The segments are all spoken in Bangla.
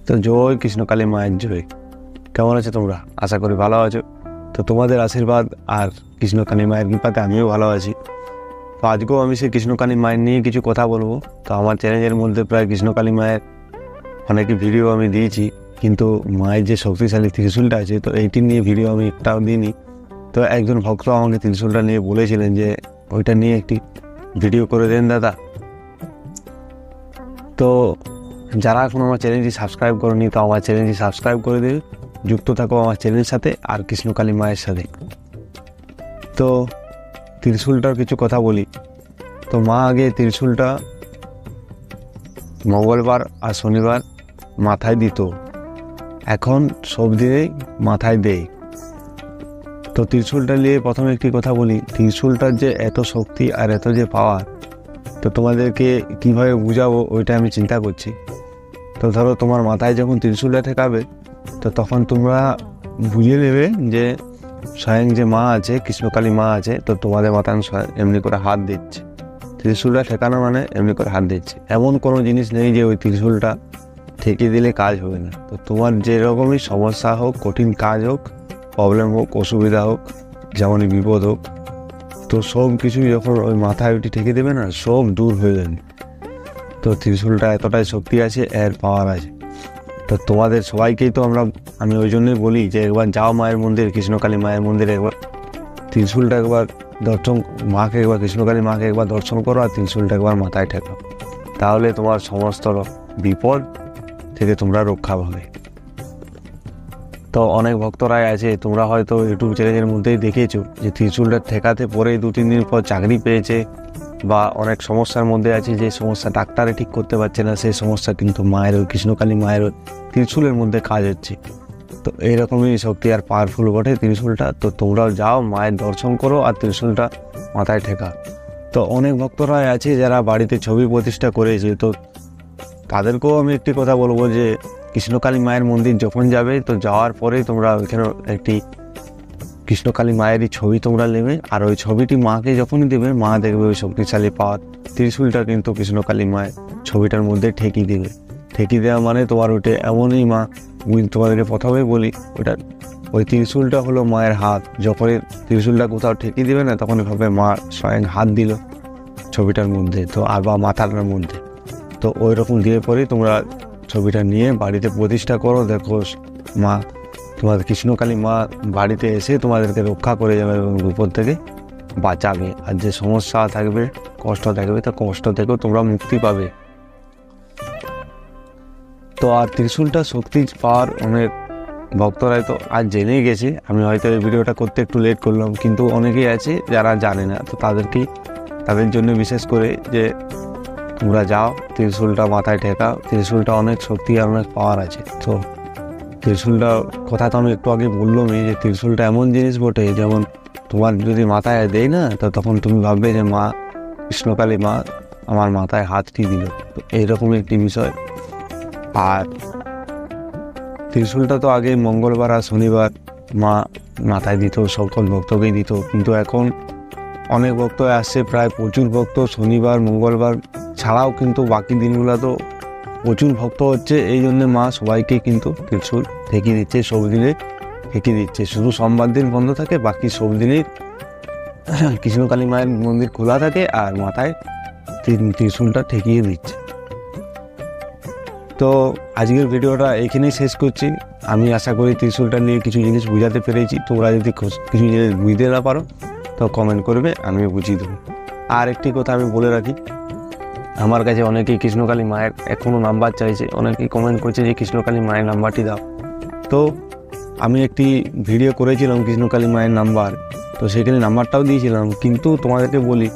তো জয় কৃষ্ণকালী মায়ের জয়। কেমন আছো তোমরা? আশা করি ভালো আছো। তো তোমাদের আশীর্বাদ আর কৃষ্ণকালী মায়ের কৃপাতে আমিও ভালো আছি। তো আজকেও আমি সেই কৃষ্ণকালী মায়ের নিয়ে কিছু কথা বলবো। তো আমার চ্যানেলের মধ্যে প্রায় কৃষ্ণকালী মায়ের অনেক ভিডিও আমি দিয়েছি, কিন্তু মায়ের যে শক্তিশালী ত্রিশূলটা আছে তো এইটি নিয়ে ভিডিও আমি একটাও দিইনি। তো একজন ভক্ত আমাকে ত্রিশূলটা নিয়ে বলেছিলেন যে ওইটা নিয়ে একটি ভিডিও করে দেন দাদা। তো যারা এখন আমার চ্যানেলটি সাবস্ক্রাইব করেনি তো আমার চ্যানেলটি সাবস্ক্রাইব করে দিয়ে যুক্ত থাকো আমার চ্যানেলের সাথে আর কৃষ্ণকালী মায়ের সাথে। তো ত্রিশূলটার কিছু কথা বলি। তো মা আগে ত্রিশূলটা মঙ্গলবার আর শনিবার মাথায় দিত, এখন সব দিনেই মাথায় দেয়। তো ত্রিশূলটা নিয়ে প্রথমে একটি কথা বলি, ত্রিশূলটার যে এত শক্তি আর এত যে পাওয়ার, তো তোমাদেরকে কীভাবে বুঝাবো ওইটা আমি চিন্তা করছি। তো ধরো তোমার মাথায় যখন ত্রিশূলটা ঠেকাবে তো তখন তোমরা বুঝে নেবে যে স্বয়ং যে মা আছে, কৃষ্ণকালী মা আছে, তো তোমাদের মাথায় এমনি করে হাত দিচ্ছে। ত্রিশূলটা ঠেকানো মানে এমনি করে হাত দিচ্ছে। এমন কোনো জিনিস নেই যে ওই ত্রিশূলটা ঠেকে দিলে কাজ হবে না। তো তোমার যেরকমই সমস্যা হোক, কঠিন কাজ হোক, প্রবলেম হোক, অসুবিধা হোক, যেমনই বিপদ হোক, তো সব কিছু যখন ওই মাথায় ওইটি ঠেকে দেবে না, সব দূর হয়ে যাবে। তো ত্রিশূলটা এতটাই শক্তি আছে, এর পাওয়ার আছে। তো তোমাদের সবাইকেই তো আমি ওই জন্যই বলি যে একবার যাও মায়ের মন্দির, কৃষ্ণকালী মায়ের মন্দিরে একবার ত্রিশূলটা একবার দর্শন, মাকে একবার কৃষ্ণকালী মাকে একবার দর্শন করো আর ত্রিশূলটা একবার মাথায় ঠেকাও, তাহলে তোমার সমস্ত বিপদ থেকে তোমরা রক্ষা পাবে। তো অনেক ভক্তরাই আছে, তোমরা হয়তো ইউটিউব চ্যানেলের মধ্যেই দেখেছো যে ত্রিশূলটা ঠেকাতে পরেই 2-3 দিন পর চাকরি পেয়েছে, বা অনেক সমস্যার মধ্যে আছে, যে সমস্যা ডাক্তারে ঠিক করতে পারছে না, সেই সমস্যা কিন্তু মায়ের ওই কৃষ্ণকালী মায়ের ত্রিশূলের মধ্যে কাজ হচ্ছে। তো এইরকমই শক্তি আর পাওয়ারফুল বটে ত্রিশূলটা। তো তোমরাও যাও, মায়ের দর্শন করো আর ত্রিশূলটা মাথায় ঠেকা। তো অনেক ভক্তরাই আছে যারা বাড়িতে ছবি প্রতিষ্ঠা করেছে, তো তাদেরকেও আমি একটি কথা বলবো যে কৃষ্ণকালী মায়ের মন্দির যখন যাবে তো যাওয়ার পরেই তোমরা ওইখানে একটি কৃষ্ণকালী মায়েরই ছবি তোমরা নেবে, আর ওই ছবিটি মাকে যখনই দেবে মা দেখবে ওই শক্তিশালী পাওয়ার ত্রিশূলটা কিন্তু কৃষ্ণকালী মায়ের ছবিটার মধ্যে ঠেকিয়ে দেবে। ঠেকিয়ে দেওয়া মানে তোমার ওইটা এমনই মা, তোমাদেরকে প্রথমে বলি, ওটা ওই ত্রিশূলটা হলো মায়ের হাত। যখনই ত্রিশূলটা কোথাও ঠেকিয়ে দেবে না তখন ভাবে মা স্বয়ং হাত দিল ছবিটার মধ্যে, তো আর বা মাথাটার মধ্যে। তো ওই রকম দিয়ে পরেই তোমরা ছবিটা নিয়ে বাড়িতে প্রতিষ্ঠা করো। দেখো মা, তোমাদের কৃষ্ণকালী মা বাড়িতে এসে তোমাদেরকে রক্ষা করে যাবে এবং বিপদ থেকে বাঁচাবে। আর যে সমস্যা থাকবে, কষ্ট থাকবে, তো কষ্ট থেকেও তোমরা মুক্তি পাবে। তো আর ত্রিশূলটা শক্তি পাওয়ার অনেক ভক্তরাই তো আজ জেনেই গেছে। আমি হয়তো এই ভিডিওটা করতে একটু লেট করলাম, কিন্তু অনেকেই আছে যারা জানে না। তো তাদের জন্য বিশেষ করে যে তোমরা যাও, ত্রিশূলটা মাথায় ঠেকাও। ত্রিশূলটা অনেক শক্তি আর অনেক পাওয়ার আছে। তো ত্রিশূলটা কথা তো আমি একটু আগে বললামই যে ত্রিশূলটা এমন জিনিস বটে, যেমন তোমার যদি মাথায় দেয় না তো তখন তুমি ভাববে যে মা, কৃষ্ণকালী মা আমার মাথায় হাতটি দিল। তো এইরকম একটি বিষয়। আর ত্রিশূলটা তো আগে মঙ্গলবার আর শনিবার মা মাথায় দিত, সকল ভক্তকেই দিত, কিন্তু এখন অনেক ভক্ত আসছে, প্রায় প্রচুর ভক্ত শনিবার মঙ্গলবার ছাড়াও কিন্তু বাকি দিনগুলো তো প্রচুর ভক্ত হচ্ছে। এই জন্য মা সবাইকে কিন্তু ত্রিশূল ঠেকিয়ে দিচ্ছে, সব দিনে ঠেকিয়ে দিচ্ছে। শুধু সোমবার দিন বন্ধ থাকে, বাকি সব দিনই কৃষ্ণকালী মায়ের মন্দির খোলা থাকে আর মাথায় ত্রিশূলটা ঠেকিয়ে দিচ্ছে। তো আজকের ভিডিওটা এখানেই শেষ করছি। আমি আশা করি ত্রিশূলটা নিয়ে কিছু জিনিস বুঝাতে পেরেছি। তোমরা যদি কিছু জিনিস বুঝতে না পারো তো কমেন্ট করবে, আমি বুঝিয়ে দেবো। আর একটি কথা আমি বলে রাখি, আমার কাছে অনেকেই কৃষ্ণকালী মায়ের এখনও নাম্বার চাইছে, অনেকেই কমেন্ট করছে যে কৃষ্ণকালী মায়ের নাম্বারটি দাও। তো আমি একটি ভিডিও করেছিলাম কৃষ্ণকালী মায়ের নাম্বার, তো সেখানে নাম্বারটাও দিয়েছিলাম, কিন্তু তোমাদেরকে বলি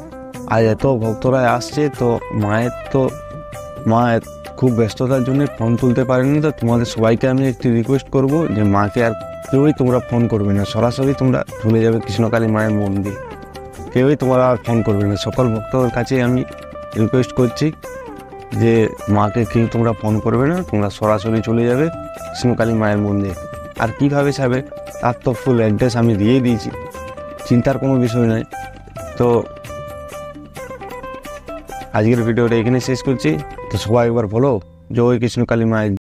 আজ এত ভক্তরা আসছে, তো মা খুব ব্যস্ততার জন্য ফোন তুলতে পারেনি। তো তোমাদের সবাইকে আমি একটি রিকোয়েস্ট করব যে মাকে আর কেউই তোমরা ফোন করবে না, সরাসরি তোমরা চলে যাবে কৃষ্ণকালী মায়ের মন্দির, কেউই তোমরা আর ফোন করবে না। সকল ভক্তদের কাছে আমি রিকোয়েস্ট করছি যে মাকে কেউ তোমরা ফোন করবে না, তোমরা সরাসরি চলে যাবে কৃষ্ণকালী মায়ের মন্দির। আর কীভাবে যাবে তার তো ফুল অ্যাড্রেস আমি দিয়ে দিয়েছি, চিন্তার কোনো বিষয় নয়। তো আজকের ভিডিওটা এখানে শেষ করছি। তো সবাই একবার বলো জয় কৃষ্ণকালী মায়ের।